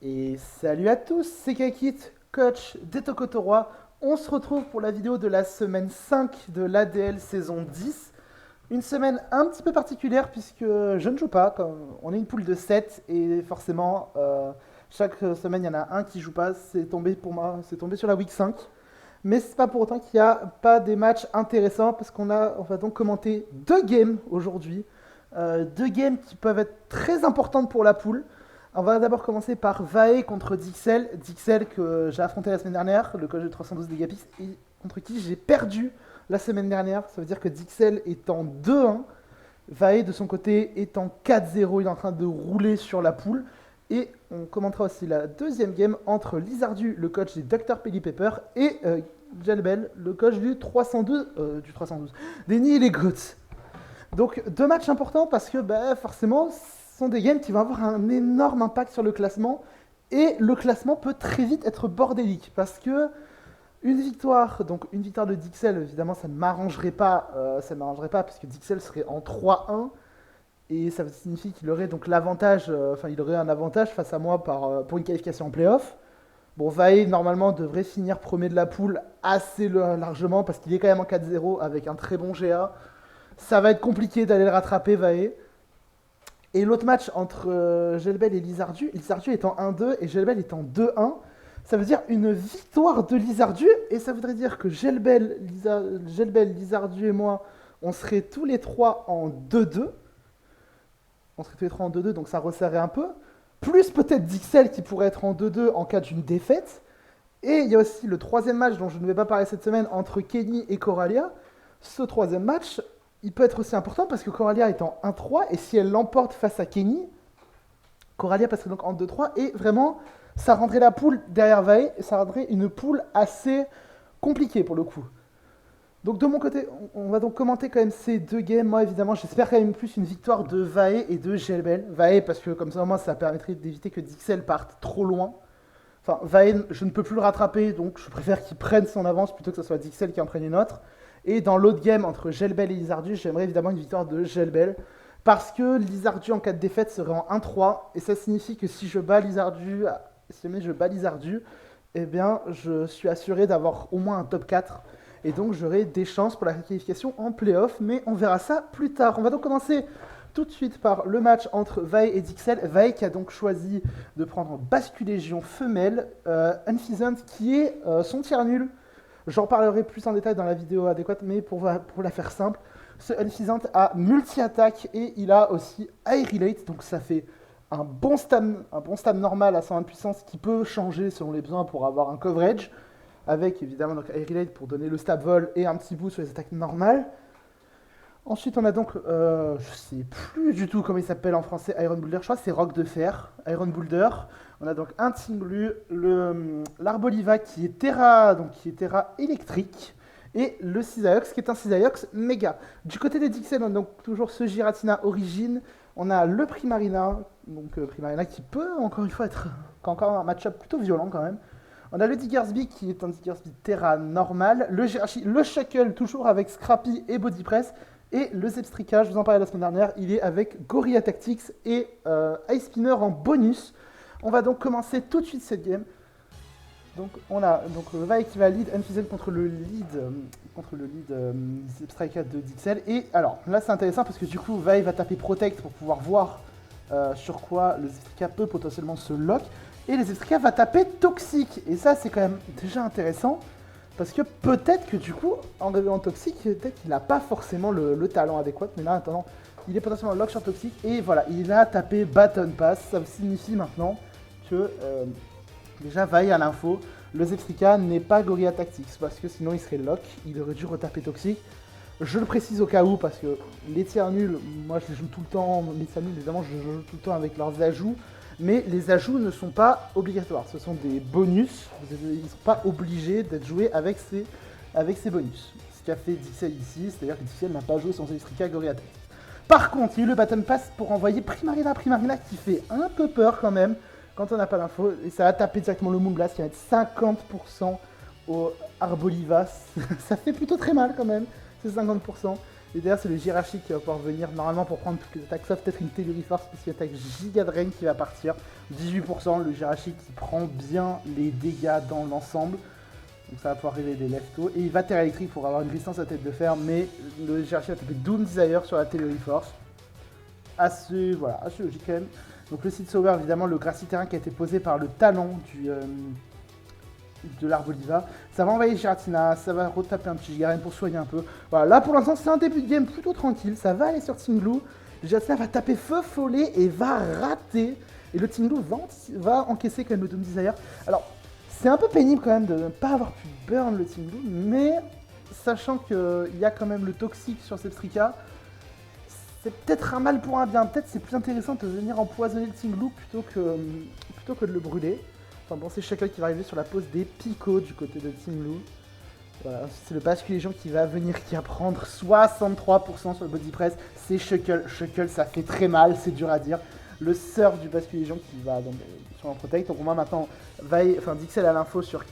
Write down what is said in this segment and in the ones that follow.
Et salut à tous, c'est Kakit, coach des Tokotorois. On se retrouve pour la vidéo de la semaine 5 de l'ADL saison 10. Une semaine un petit peu particulière puisque je ne joue pas, on est une poule de 7 et forcément chaque semaine il y en a un qui joue pas, c'est tombé pour moi, c'est tombé sur la week 5. Mais c'est pas pour autant qu'il n'y a pas des matchs intéressants parce on va donc commenter deux games aujourd'hui. Deux games qui peuvent être très importantes pour la poule. On va d'abord commencer par Vae contre Dixel. Dixel que j'ai affronté la semaine dernière, le coach de 312 des Gapis, et contre qui j'ai perdu la semaine dernière. Ça veut dire que Dixel est en 2-1. Vae de son côté est en 4-0. Il est en train de rouler sur la poule. Et on commentera aussi la deuxième game entre Lizardu, le coach des Dr. Pelly Pepper, et Jelbel, le coach du 312, des Nihil et Goats. Donc deux matchs importants parce que forcément ce sont des games qui vont avoir un énorme impact sur le classement et le classement peut très vite être bordélique parce que une victoire de Dixel évidemment ça ne m'arrangerait pas puisque Dixel serait en 3-1 et ça signifie qu'il aurait donc l'avantage, il aurait un avantage face à moi pour une qualification en playoff. Bon, Vae normalement devrait finir premier de la poule assez largement parce qu'il est quand même en 4-0 avec un très bon GA. Ça va être compliqué d'aller le rattraper, Vae. Et l'autre match entre Gelbel et Lizardu, Lizardu est en 1-2 et Gelbel est en 2-1. Ça veut dire une victoire de Lizardu et ça voudrait dire que Gelbel, Lizardu et moi, on serait tous les trois en 2-2. On serait tous les trois en 2-2, donc ça resserrait un peu. Plus peut-être Dixel qui pourrait être en 2-2 en cas d'une défaite. Et il y a aussi le troisième match dont je ne vais pas parler cette semaine entre Kenny et Coralia. Ce troisième match, il peut être aussi important parce que Coralia est en 1-3 et si elle l'emporte face à Kenny, Coralia passerait donc en 2-3 et vraiment ça rendrait la poule derrière Vae et ça rendrait une poule assez compliquée pour le coup. Donc de mon côté, on va donc commenter quand même ces deux games. Moi évidemment j'espère quand même plus une victoire de Vae et de Gelbel. Vae parce que comme ça au moins ça permettrait d'éviter que Dixel parte trop loin. Enfin Vae je ne peux plus le rattraper donc je préfère qu'il prenne son avance plutôt que ce soit Dixel qui en prenne une autre. Et dans l'autre game entre Gelbel et Lizardu, j'aimerais évidemment une victoire de Gelbel. Parce que Lizardu en cas de défaite serait en 1-3. Et ça signifie que si jamais je bats Lizardu, eh bien je suis assuré d'avoir au moins un top 4. Et donc j'aurai des chances pour la qualification en playoff. Mais on verra ça plus tard. On va donc commencer tout de suite par le match entre Vae et Dixel. Vae qui a donc choisi de prendre Basculégion femelle. Unfeasant qui est son tiers nul. J'en parlerai plus en détail dans la vidéo adéquate, mais pour la faire simple, ce Unfeasant a multi-attaque et il a aussi High Relate, donc ça fait un bon stam normal à 120 de puissance qui peut changer selon les besoins pour avoir un coverage, avec évidemment donc High Relate pour donner le stab vol et un petit boost sur les attaques normales. Ensuite, on a donc, je sais plus du tout comment il s'appelle en français, Iron Boulder, je crois que c'est Roc de Fer, Iron Boulder. On a donc un Tinglu, l'Arboliva qui est Terra électrique, et le Cisaiox qui est un Cisaiox méga. Du côté des Dixel, on a donc toujours ce Giratina Origine, on a le Primarina, donc Primarina qui peut encore une fois être encore un match-up plutôt violent quand même. On a le Diggersby qui est un Diggersby Terra normal, le Jirachi, le Shackle toujours avec Scrappy et Body Press, et le Zepstrika, je vous en parlais la semaine dernière, il est avec Gorilla Tactics et Ice Spinner en bonus. On va donc commencer tout de suite cette game. Donc on a donc Vae qui va lead Unfeasant contre le lead Zepstrika de Dixel. Et alors là c'est intéressant parce que du coup Vae va taper Protect pour pouvoir voir sur quoi le Zepstrika peut potentiellement se lock. Et le Zepstrika va taper Toxic. Et ça c'est quand même déjà intéressant. Parce que peut-être que du coup, en révélant Toxic, peut-être qu'il n'a pas forcément le talent adéquat. Mais là, attendant, il est potentiellement lock sur Toxic. Et voilà, il a tapé Baton Pass. Ça signifie maintenant que, déjà, Vae à l'info, le Zepstrika n'est pas Gorilla Tactics. Parce que sinon, il serait lock. Il aurait dû retaper Toxic. Je le précise au cas où, parce que les tiers nuls, moi je les joue tout le temps. Les tiers nuls, évidemment, je joue tout le temps avec leurs ajouts. Mais les ajouts ne sont pas obligatoires, ce sont des bonus, ils ne sont pas obligés d'être joués avec ces bonus. Ce qu'a fait Dixel ici, c'est-à-dire que Dixel n'a pas joué son Electrica Gorilla Tactics. Par contre, il y a eu le Baton Pass pour envoyer Primarina qui fait un peu peur quand même, quand on n'a pas l'info, et ça a tapé directement le Moonblast qui va être 50% au Arbolivas. Ça fait plutôt très mal quand même, c'est 50%. Et d'ailleurs, c'est le Jirachi qui va pouvoir venir normalement pour prendre toutes les attaques, sauf peut-être une Telluriforce, parce qu'il y a une attaque Giga Drain qui va partir. 18%, le Jirachi qui prend bien les dégâts dans l'ensemble. Donc ça va pouvoir révéler des leftos. Et il va Terre électrique pour avoir une résistance à tête de fer, mais le Jirachi va taper Doom Desire sur la Telluriforce. Assez logique quand même. Donc le Seed Sower, évidemment, le Grassy Terrain qui a été posé par le talent de l'Arboliva. Ça va envahir Giratina, ça va retaper un petit Gigaren pour soigner un peu. Voilà, là pour l'instant c'est un début de game plutôt tranquille, ça va aller sur Tinglu. Giratina va taper Feu Follet et va rater. Et le Tinglu va encaisser quand même le Doom Desire. Alors, c'est un peu pénible quand même de ne pas avoir pu burn le Tinglu, mais sachant qu'il y a quand même le toxique sur Zebstrika, c'est peut-être un mal pour un bien. Peut-être c'est plus intéressant de venir empoisonner le Tinglu plutôt que de le brûler. Enfin bon, c'est Shackle qui va arriver sur la pose des picots du côté de Tinglu. Voilà, c'est le basculégion qui va venir, qui va prendre 63% sur le body press. C'est Shackle. Shackle, ça fait très mal, c'est dur à dire. Le surf du basculégion qui va donc sur un protect. Donc on va maintenant, Dixel a l'info sur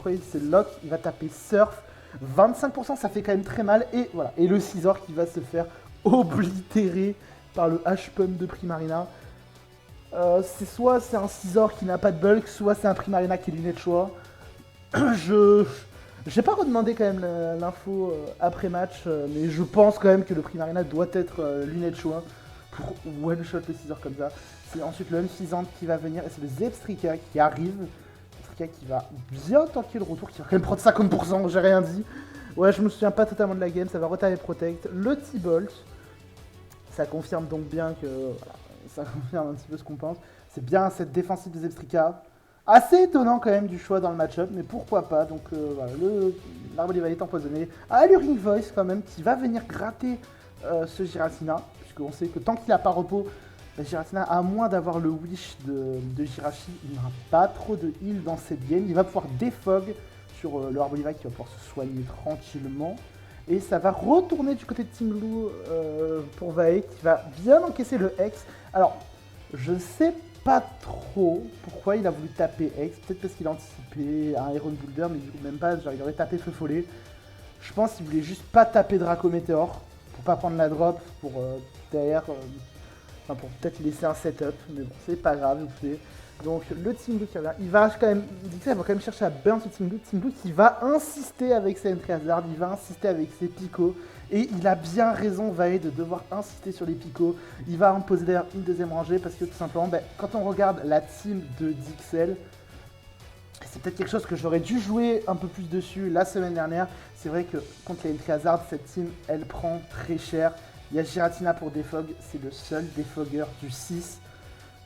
quoi c'est lock. Il va taper surf. 25%, ça fait quand même très mal. Et voilà, et le Scizor qui va se faire oblitérer par le H-Pump de Primarina. C'est un Scizor qui n'a pas de bulk, soit c'est un Primarina qui est lunettes choix. J'ai pas redemandé quand même l'info après match, mais je pense quand même que le Primarina doit être lunettes choix pour one shot le Scizor comme ça. C'est ensuite le Unfisant qui va venir et c'est le Zebstrika qui arrive. Zebstrika qui va bien tanker le retour, qui va quand même prendre 50%, j'ai rien dit. Ouais, je me souviens pas totalement de la game, ça va retaper Protect. Le T-Bolt, ça confirme donc bien que voilà, ça confirme un petit peu ce qu'on pense. C'est bien cette défensive de Zebstrika. Assez étonnant quand même du choix dans le match-up, mais pourquoi pas. Donc voilà, l'Arboliva est empoisonné. Alluring Voice quand même, qui va venir gratter ce Giratina, puisqu'on sait que tant qu'il n'a pas repos, Giratina, à moins d'avoir le wish de Jirachi, il n'aura pas trop de heal dans cette game. Il va pouvoir défog sur le Arboliva qui va pouvoir se soigner tranquillement. Et ça va retourner du côté de Tinglu pour Vae qui va bien encaisser le X. Alors, je sais pas trop pourquoi il a voulu taper X. Peut-être parce qu'il a anticipé un Iron Boulder, mais du coup même pas, genre il aurait tapé Feu Follet. Je pense qu'il voulait juste pas taper Draco Meteor pour pas prendre la drop, pour derrière, pour peut-être laisser un setup. Mais bon, c'est pas grave, vous savez. Donc le Tinglu qui revient, il va quand même, Dixel va quand même chercher à burn ce Tinglu qui va insister avec ses Entry Hazard, il va insister avec ses picots, et il a bien raison Vae de devoir insister sur les picots. Il va en poser d'ailleurs une deuxième rangée parce que tout simplement, quand on regarde la team de Dixel, c'est peut-être quelque chose que j'aurais dû jouer un peu plus dessus la semaine dernière. C'est vrai que contre les Entry Hazard, cette team, elle prend très cher. Il y a Giratina pour défog, c'est le seul défogger du 6.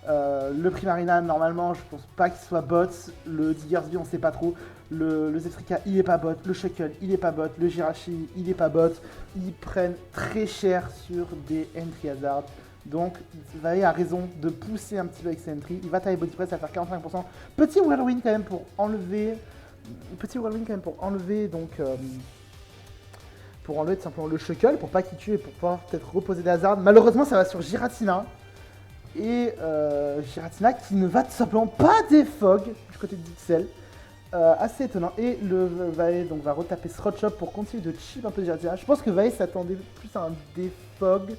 Le Primarina, normalement, je pense pas qu'il soit bot. Le Diggersby, on sait pas trop. Le Zebstrika, il est pas bot. Le Shackle, il est pas bot. Le Jirachi, il est pas bot. Ils prennent très cher sur des Entry Hazard. Donc, Vae a raison de pousser un petit peu avec ses entry. Il va tailler Body Press à faire 45%. Petit Whirlwind quand même pour enlever. Donc. Pour enlever tout simplement le Shackle, pour pas qu'il tue et pour pouvoir peut-être reposer des hazards. Malheureusement, ça va sur Giratina. Et Giratina qui ne va tout simplement pas défog du côté de Dixel. Assez étonnant. Et le Vae donc, va retaper Throat Chop pour continuer de chip un peu Giratina. Je pense que Vae s'attendait plus à un défog.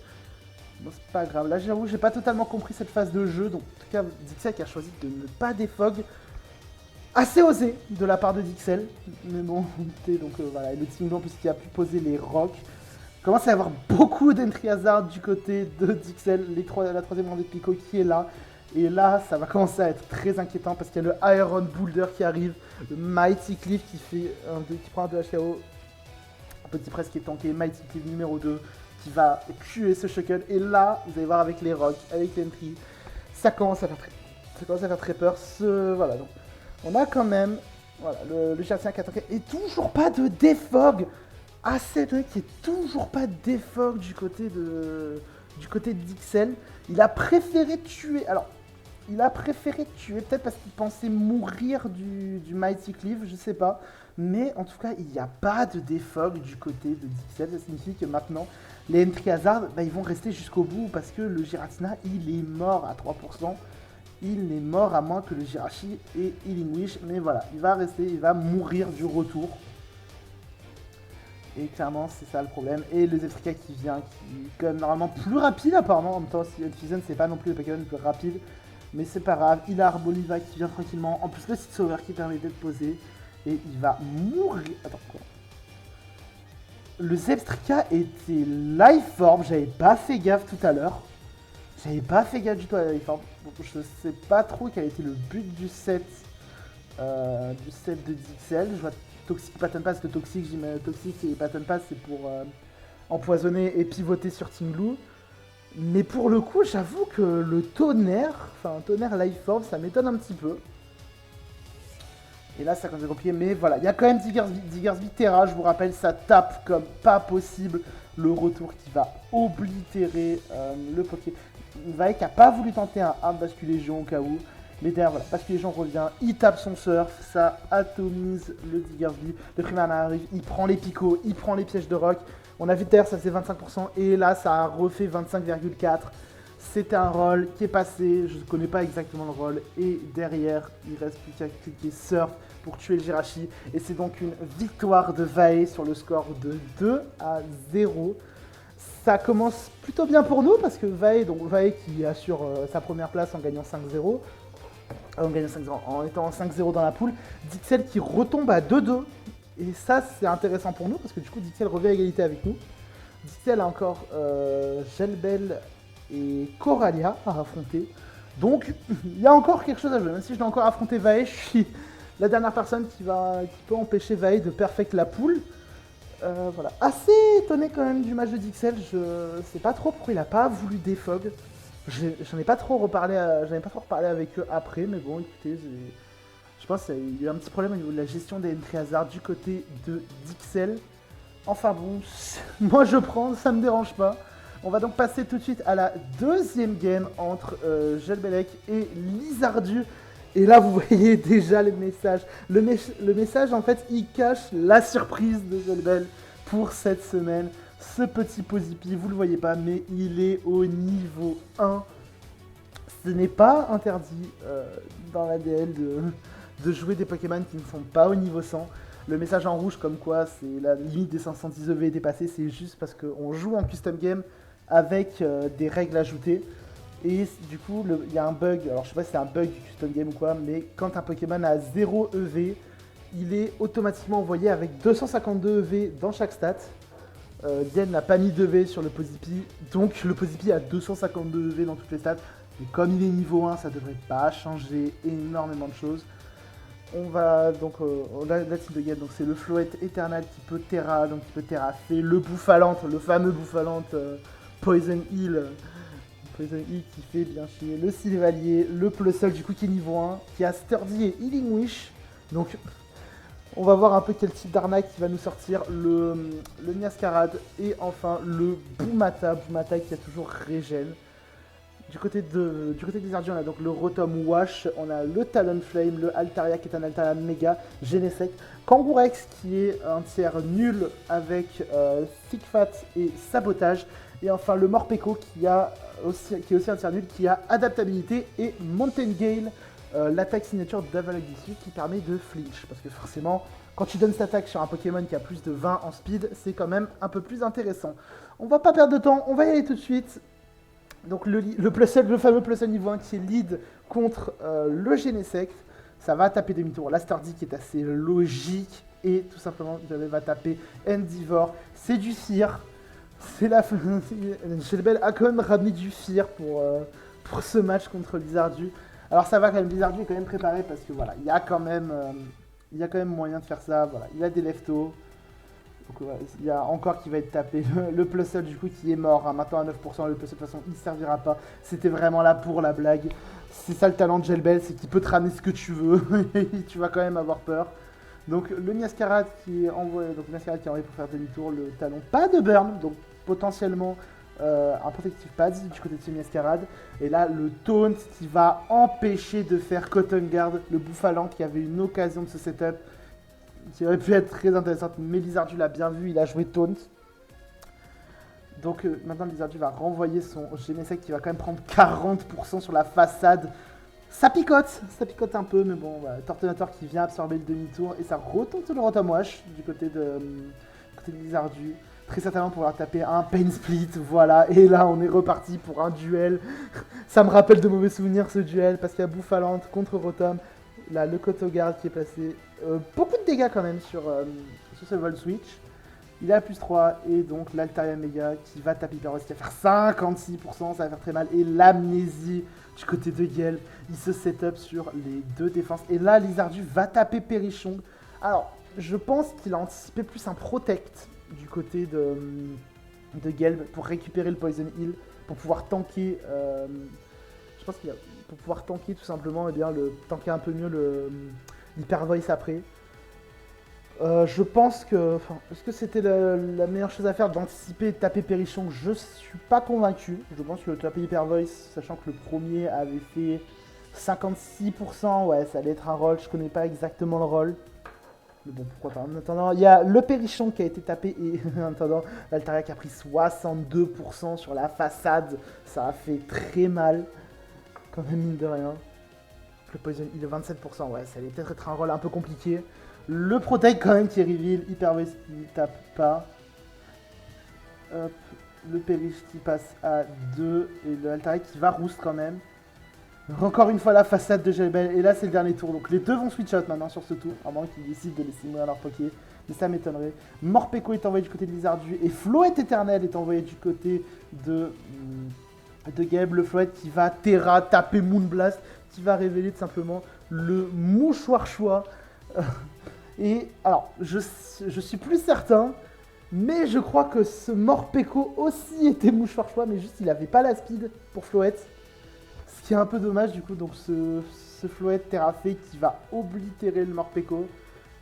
Bon, c'est pas grave. Là, j'avoue, j'ai pas totalement compris cette phase de jeu. Donc, en tout cas, Dixel qui a choisi de ne pas défog. Assez osé de la part de Dixel. Mais bon, donc voilà. Et le Tinglu en plus qui a pu poser les rocks. Commence à y avoir beaucoup d'entry hazard du côté de Dixel, la troisième rangée de Pico qui est là. Et là, ça va commencer à être très inquiétant parce qu'il y a le Iron Boulder qui arrive, le Mighty Cliff qui prend un 2 HKO, un petit press qui est tanké, Mighty Cliff numéro 2 qui va tuer ce Shackle. Et là, vous allez voir avec les rocks, avec l'entry, ça commence à faire très peur. Voilà, donc on a quand même voilà, le Giratina qui attaque et toujours pas de défog. Assez étonné qu'il n'y ait toujours pas de défog du côté de Dixel. Il a préféré tuer. Alors, peut-être parce qu'il pensait mourir du Mighty Cleave, je sais pas. Mais en tout cas, il n'y a pas de défog du côté de Dixel. Ça signifie que maintenant, les Entry Hazard, ils vont rester jusqu'au bout parce que le Giratina, il est mort à 3%. Il est mort à moins que le Jirachi ait Healing Wish. Mais voilà, il va rester, il va mourir du retour. Et clairement, c'est ça le problème. Et le Zepstrika qui vient, qui est quand même normalement plus rapide apparemment. En même temps, si Fusion, c'est pas non plus le Pokémon le plus rapide. Mais c'est pas grave. Il a Arboliva qui vient tranquillement. En plus, le Seed Sauver qui permet d'être posé. Et il va mourir. Attends, quoi? Le Zepstrika était Life Form. J'avais pas fait gaffe tout à l'heure. J'avais pas fait gaffe du tout à la Life Form. Donc, je sais pas trop quel a été le but du set de Dixel. Je vois Toxic Pattern Pass, que Toxic et Pattern Pass c'est pour empoisonner et pivoter sur Tinglu. Mais pour le coup, j'avoue que le tonnerre Life Form, ça m'étonne un petit peu. Et là, ça commence à compliqué, mais voilà, il y a quand même Diggersby Terra, je vous rappelle, ça tape comme pas possible. Le retour qui va oblitérer le Poké. Vaek a pas voulu tenter un Hard Basculégion au cas où. Mais derrière, voilà, Basculégion revient, il tape son surf, ça atomise le Diggersby. Le primaire arrive, il prend les picots, il prend les pièges de rock. On a vu derrière, ça faisait 25%, et là, ça a refait 25,4%. C'était un roll qui est passé, je ne connais pas exactement le roll, et derrière, il reste plus qu'à cliquer surf pour tuer le Jirachi, et c'est donc une victoire de Vae sur le score de 2-0. Ça commence plutôt bien pour nous, parce que Vae qui assure sa première place en gagnant 5-0, en étant en 5-0 dans la poule, Dixel qui retombe à 2-2, et ça c'est intéressant pour nous, parce que du coup Dixel revient à égalité avec nous. Dixel a encore Gelbel et Coralia à affronter. Donc il y a encore quelque chose à jouer. Même si je dois encore affronter Vae, je suis la dernière personne qui peut empêcher Vae de perfect la poule. Voilà. Assez étonné quand même du match de Dixel. Je sais pas trop pourquoi il a pas voulu défog. J'en ai pas trop reparlé avec eux après, mais bon écoutez, je pense qu'il y a eu un petit problème au niveau de la gestion des entry hasard du côté de Dixel. Enfin bon, moi je prends, ça me dérange pas. On va donc passer tout de suite à la deuxième game entre Gelbelec et Lizardu. Et là, vous voyez déjà le message. Le message, en fait, il cache la surprise de Gelbel pour cette semaine. Ce petit Pozipi, vous le voyez pas, mais il est au niveau 1. Ce n'est pas interdit dans l'ADL de jouer des Pokémon qui ne sont pas au niveau 100. Le message en rouge, comme quoi c'est la limite des 510 EV est dépassée, c'est juste parce qu'on joue en custom game avec des règles ajoutées. Et du coup, il y a un bug, alors je sais pas si c'est un bug du custom game ou quoi, mais quand un Pokémon a 0 EV, il est automatiquement envoyé avec 252 EV dans chaque stat. Dien n'a pas mis d'EV sur le Pozipi, donc le Pozipi a 252 EV dans toutes les stats. Mais comme il est niveau 1, ça devrait pas changer énormément de choses. On va donc la team de game, donc c'est le Floet Eternal qui peut Terra, donc qui peut terrasser le Bouffalante, le fameux Bouffalante Poison Heal qui fait bien chier le Sylvalier, le Plusle du coup qui est niveau 1, qui a Sturdy et Healing Wish. Donc on va voir un peu quel type d'arnaque qui va nous sortir, le Niascarade et enfin le Boumata qui a toujours Régène. Du côté des Ardiens, on a donc le Rotom Wash, on a le Talonflame, le Altaria qui est un Altaria Mega, Genesect, Kangourex qui est un tiers nul avec Thickfat et Sabotage, et enfin le Morpeko qui est aussi un tiers nul qui a Adaptabilité et Mountain Gale, l'attaque signature d'Avalagdissu qui permet de flinch, parce que forcément quand tu donnes cette attaque sur un Pokémon qui a plus de 20 en speed, c'est quand même un peu plus intéressant. On va pas perdre de temps, on va y aller tout de suite. Donc le fameux Plusle niveau 1 qui est lead contre le Genesect, ça va taper demi-tour. La Stardy qui est assez logique et tout simplement va taper Endeavor. C'est du Fear. C'est la Gelbel a quand même ramené du Fear pour ce match contre Lizardu. Alors ça va quand même, Lizardu est quand même préparé parce que voilà, il y a quand même moyen de faire ça. Voilà, il a des leftos. Donc ouais, il y a encore qui va être tapé, le Plusle du coup qui est mort, hein. Maintenant à 9%, le Plusle de toute façon il servira pas, c'était vraiment là pour la blague. C'est ça le talent de Gelbel, c'est qu'il peut te ramener ce que tu veux, et tu vas quand même avoir peur. Donc le Niascarade qui est envoyé pour faire demi-tour, le talon pas de burn, donc potentiellement un protective pad du côté de ce Niascarade. Et là le Taunt qui va empêcher de faire Cotton Guard, le Bouffalant qui avait une occasion de ce setup, qui aurait pu être très intéressante, mais Lizardu l'a bien vu, il a joué Taunt. Donc maintenant Lizardu va renvoyer son Genesect qui va quand même prendre 40% sur la façade. Ça picote un peu, mais bon, voilà, Tortonator qui vient absorber le demi-tour et ça retombe sur le Rotom Wash du côté de côté de Lizardu. Très certainement pouvoir taper un Pain Split, voilà. Et là, on est reparti pour un duel. Ça me rappelle de mauvais souvenirs, ce duel, parce qu'il y a Bouffalante contre Rotom. Là, le Kotogard qui est placé. Beaucoup de dégâts quand même sur ce Volt Switch. Il est à plus 3, et donc l'Altaria Mega qui va taper Hyper Voice, qui va faire 56%, ça va faire très mal. Et l'Amnésie du côté de Yel, il se set up sur les deux défenses. Et là, Lizardu va taper Perichong. Alors, je pense qu'il a anticipé plus un Protect du côté de Gelb pour récupérer le Poison Heal, pour pouvoir tanker. Je pense qu'il a pour pouvoir tanker tout simplement, et bien tanker un peu mieux l'Hyper Voice après. Je pense que. Est-ce que c'était la meilleure chose à faire d'anticiper et de taper Perichong? Je suis pas convaincu. Je pense que le taper Hyper Voice, sachant que le premier avait fait 56%, ouais, ça allait être un roll. Je connais pas exactement le roll. Mais bon, pourquoi pas. En attendant, il y a le Perichong qui a été tapé et en attendant, l'Altaria qui a pris 62% sur la façade. Ça a fait très mal, quand même, mine de rien. Le Poison, il est 27%, ouais, ça allait peut-être être un rôle un peu compliqué. Le Protect quand même qui reveal, Hyper Voice qui tape pas. Hop, le Perish qui passe à 2 et le Altaria qui va roost quand même. Encore une fois la façade de Gelbel, et là c'est le dernier tour, donc les deux vont switch out maintenant sur ce tour, à moins qu'ils décident de laisser mourir leur Poké, mais ça m'étonnerait. Morpeko est envoyé du côté de Lizardu, et Floette Éternel est envoyé du côté de Geb, le Floette qui va Terra taper Moonblast, qui va révéler tout simplement le mouchoir choix. Et alors, je suis plus certain, mais je crois que ce Morpeko aussi était mouchoir choix, mais juste il avait pas la speed pour Floette. Ce qui est un peu dommage du coup, donc ce Floette Terrafé qui va oblitérer le Morpeko.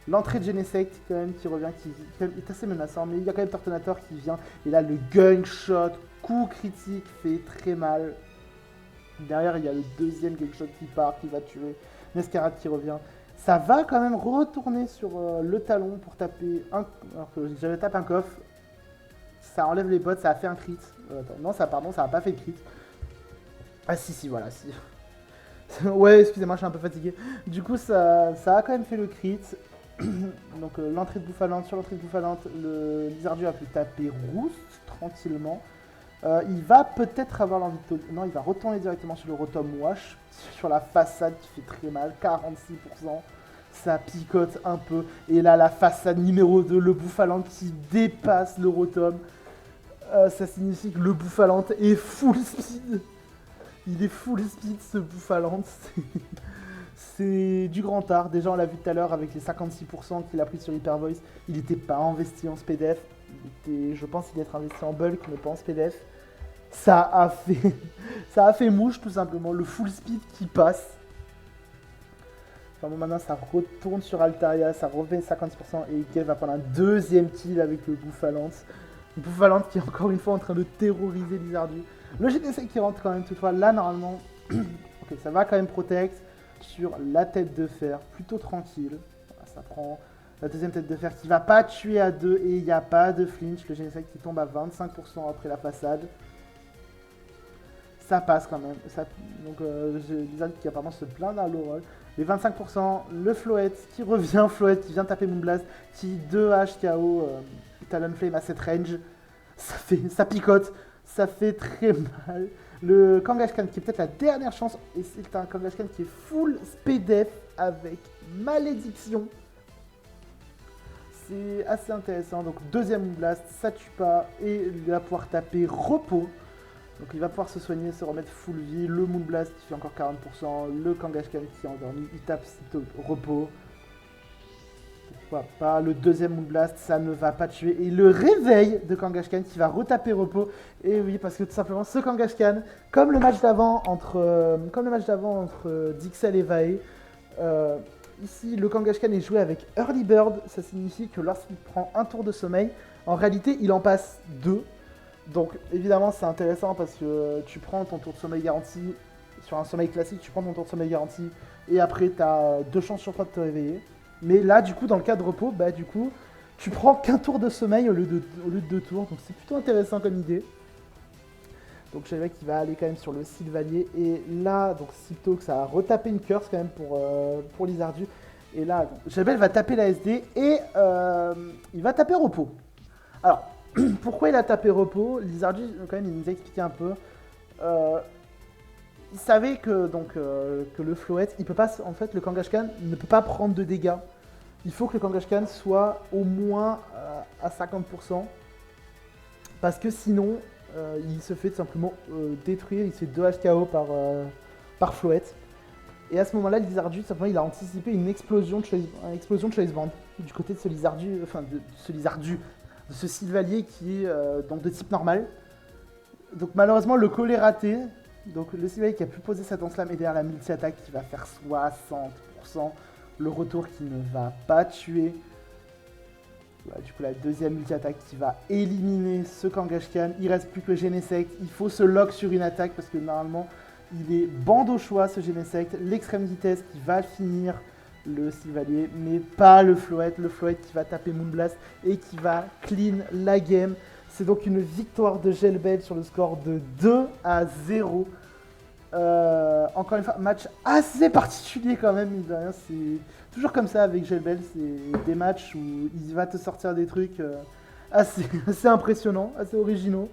L'entrée de Genesect quand même qui revient, qui est assez menaçant, mais il y a quand même Tortonator qui vient. Et là le Gunshot, coup critique, fait très mal. Derrière il y a le deuxième Gunshot qui part, qui va tuer. Nescarade qui revient. Ça va quand même retourner sur le talon pour taper un... Alors que j'avais tapé un coffre. Ça enlève les bottes, ça a fait un crit. Non, ça a pas fait de crit. Ah si, voilà, si. Ouais, excusez-moi, je suis un peu fatigué. Du coup, ça a quand même fait le crit. Donc l'entrée de Bouffalante, sur l'entrée de Bouffalante, le Lizardu a pu taper Roost tranquillement. Il va peut-être avoir l'envie de... Non, il va retourner directement sur le Rotom Wash, sur la façade qui fait très mal, 46%. Ça picote un peu. Et là, la façade numéro 2, le Bouffalante qui dépasse le Rotom. Ça signifie que le Bouffalante est full speed. Il est full speed ce Bouffalante, c'est du grand art. Déjà on l'a vu tout à l'heure avec les 56% qu'il a pris sur Hyper Voice. Il n'était pas investi en SPDF, je pense qu'il être investi en bulk mais pas en SPDF. Ça a fait mouche tout simplement, le full speed qui passe. Enfin bon, maintenant ça retourne sur Altaria, ça refait 50% et Kev va prendre un deuxième kill avec le Bouffalante. Bouffalante qui est encore une fois en train de terroriser Lizardu. Le GTC qui rentre quand même toutefois, là normalement, ok, ça va quand même protect sur la tête de fer, plutôt tranquille. Voilà, ça prend la deuxième tête de fer qui va pas tuer à 2 et il n'y a pas de flinch. Le GTC qui tombe à 25% après la façade. Ça passe quand même. Donc Lizardu qui apparemment se plaint d'un low roll. Les 25%, le Floette qui revient, Floette qui vient taper Moonblast, qui 2H KO Talonflame à cette range. Ça picote. Ça fait très mal. Le Kangaskhan qui est peut-être la dernière chance. Et c'est un Kangaskhan qui est full SPDF avec malédiction. C'est assez intéressant. Donc deuxième blast, ça tue pas. Et il va pouvoir taper repos. Donc il va pouvoir se soigner, se remettre full vie. Le Moonblast qui fait encore 40%. Le Kangaskhan qui est endormi. Il tape repos. Pas le deuxième Moonblast, ça ne va pas tuer. Et le réveil de Kangaskhan qui va retaper repos. Et oui, parce que tout simplement, ce Kangaskhan, comme le match d'avant entre Dixel et Vae, ici, le Kangaskhan est joué avec Early Bird. Ça signifie que lorsqu'il prend un tour de sommeil, en réalité, il en passe 2. Donc, évidemment, c'est intéressant parce que tu prends ton tour de sommeil garanti. Sur un sommeil classique, tu prends ton tour de sommeil garanti. Et après, tu as 2 chances sur 3 de te réveiller. Mais là, du coup, dans le cas de repos, bah du coup, tu prends qu'un tour de sommeil au lieu de 2 tours. Donc c'est plutôt intéressant comme idée. Donc je savais qu'il va aller quand même sur le Sylvanier. Et là, donc Sipto, ça a retapé une curse quand même pour Lizardu. Et là, Jabel va taper la SD et il va taper repos. Alors, pourquoi il a tapé repos? Lizardu, quand même, il nous a expliqué un peu. Il savait que, que le Floette, il peut pas, en fait, le Kangaskhan ne peut pas prendre de dégâts. Il faut que le Kangaskhan soit au moins à 50%. Parce que sinon, il se fait tout simplement détruire. Il se fait 2 HKO par Floette. Et à ce moment-là, Lizardu, simplement, il a anticipé une explosion de Choice Band du côté de ce Lizardu, de ce Sylvalier qui est donc de type normal. Donc malheureusement, le call est raté. Donc le Sylvalier qui a pu poser sa Dance Lame et derrière la multi-attaque qui va faire 60%. Le retour qui ne va pas tuer. Voilà, du coup, la deuxième multi-attaque qui va éliminer ce Kangaskhan. Il reste plus que Genesect. Il faut se lock sur une attaque parce que normalement, il est bande au choix ce Genesect. L'extrême vitesse qui va finir le Sylvalier, mais pas le Floette. Le Floette qui va taper Moonblast et qui va clean la game. C'est donc une victoire de Gelbel sur le score de 2-0. Encore une fois, match assez particulier quand même, mine de rien. C'est toujours comme ça avec Gelbel, c'est des matchs où il va te sortir des trucs assez impressionnants, assez originaux.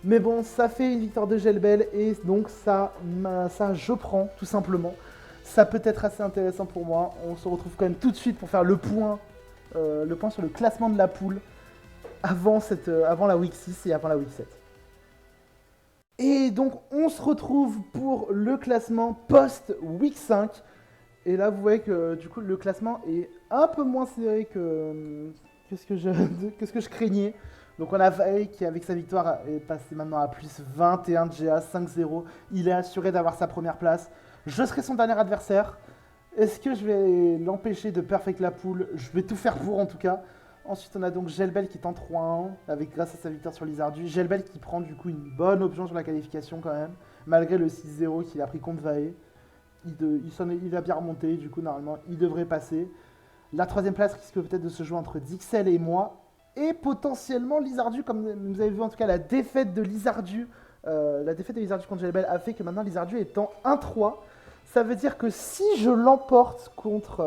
Mais bon, ça fait une victoire de Gelbel et donc ça je prends tout simplement. Ça peut être assez intéressant pour moi. On se retrouve quand même tout de suite pour faire le point sur le classement de la poule avant la week 6 et avant la week 7. Et donc on se retrouve pour le classement post-week 5. Et là vous voyez que du coup le classement est un peu moins serré que ce que je craignais. Donc on a Vae qui avec sa victoire est passé maintenant à plus 21 de GA, 5-0. Il est assuré d'avoir sa première place. Je serai son dernier adversaire. Est-ce que je vais l'empêcher de perfect la poule? Je vais tout faire pour en tout cas. Ensuite, on a donc Gelbel qui est en 3-1 grâce à sa victoire sur Lizardu. Gelbel qui prend du coup une bonne option sur la qualification quand même, malgré le 6-0 qu'il a pris contre Vae. Il a bien remonté, du coup normalement il devrait passer. La troisième place risque peut-être de se jouer entre Dixel et moi. Et potentiellement Lizardu, comme vous avez vu en tout cas la défaite de Lizardu. Contre Gelbel a fait que maintenant Lizardu est en 1-3. Ça veut dire que si je l'emporte contre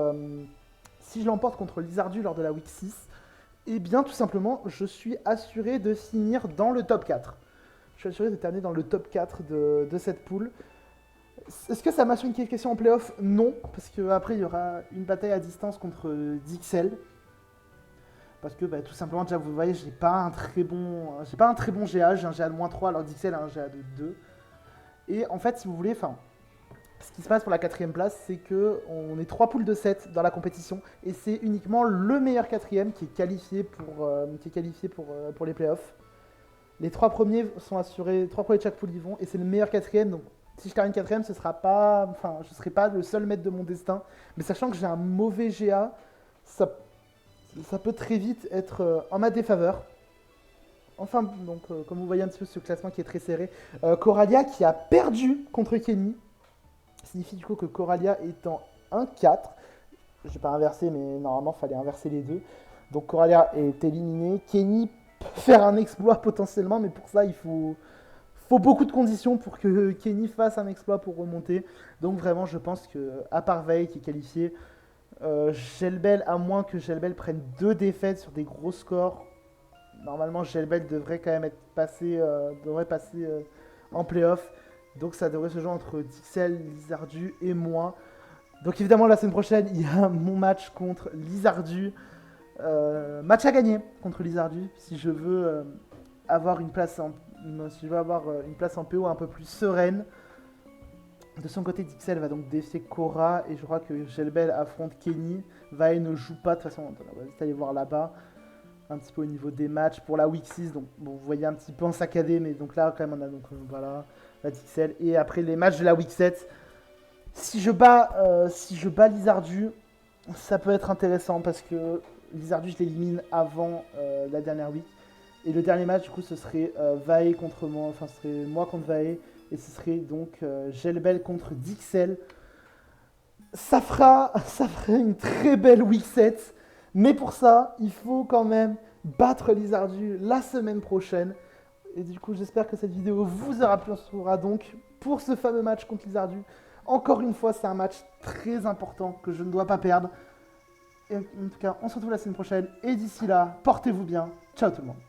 Lizardu lors de la week 6, eh bien, tout simplement, je suis assuré de finir dans le top 4. Je suis assuré de terminer dans le top 4 de cette poule. Est-ce que ça m'assure une qualification en playoff? Non, parce qu'après, il y aura une bataille à distance contre Dixel. Parce que, tout simplement, déjà, vous voyez, j'ai pas un très bon GA. J'ai un GA de -3, alors Dixel a un GA de 2. Et en fait, si vous voulez, ce qui se passe pour la quatrième place, c'est qu'on est 3 poules de 7 dans la compétition et c'est uniquement le meilleur quatrième qui est qualifié pour les playoffs. Les 3 premiers sont assurés, 3 premiers de chaque poule y vont et c'est le meilleur quatrième. Donc si je termine quatrième, je ne serai pas le seul maître de mon destin. Mais sachant que j'ai un mauvais GA, ça peut très vite être en ma défaveur. Enfin, donc comme vous voyez un petit peu ce classement qui est très serré, Coralia qui a perdu contre Kenny. Signifie du coup que Coralia est en 1-4. Je vais pas inverser, mais normalement il fallait inverser les deux. Donc Coralia est éliminée. Kenny peut faire un exploit potentiellement, mais pour ça il faut beaucoup de conditions pour que Kenny fasse un exploit pour remonter. Donc vraiment je pense que à part Vae qui est qualifié, Gelbel, à moins que Gelbel prenne 2 défaites sur des gros scores, normalement Gelbel devrait quand même passer en playoff. Donc ça devrait se jouer entre Dixel, Lizardu et moi. Donc évidemment la semaine prochaine il y a mon match contre Lizardu. Match à gagner contre Lizardu si je veux avoir une place en PO un peu plus sereine. De son côté Dixel va donc défier Cora et je crois que Gelbel affronte Kenny. Vae ne joue pas de toute façon, on va juste aller voir là-bas. Un petit peu au niveau des matchs pour la week 6. Donc bon, vous voyez un petit peu en saccadé, mais donc là quand même on a donc voilà la Dixel. Et après les matchs de la week 7, si je bats Lizardu, ça peut être intéressant parce que Lizardu je l'élimine avant la dernière week. Et le dernier match du coup ce serait Vae contre moi, enfin ce serait moi contre Vae. Et ce serait donc Gelbel contre Dixel. Ça fera une très belle week 7. Mais pour ça, il faut quand même battre Lizardu la semaine prochaine. Et du coup, j'espère que cette vidéo vous aura plu. On se retrouvera donc pour ce fameux match contre Lizardu. Encore une fois, c'est un match très important que je ne dois pas perdre. Et en tout cas, on se retrouve la semaine prochaine. Et d'ici là, portez-vous bien. Ciao tout le monde.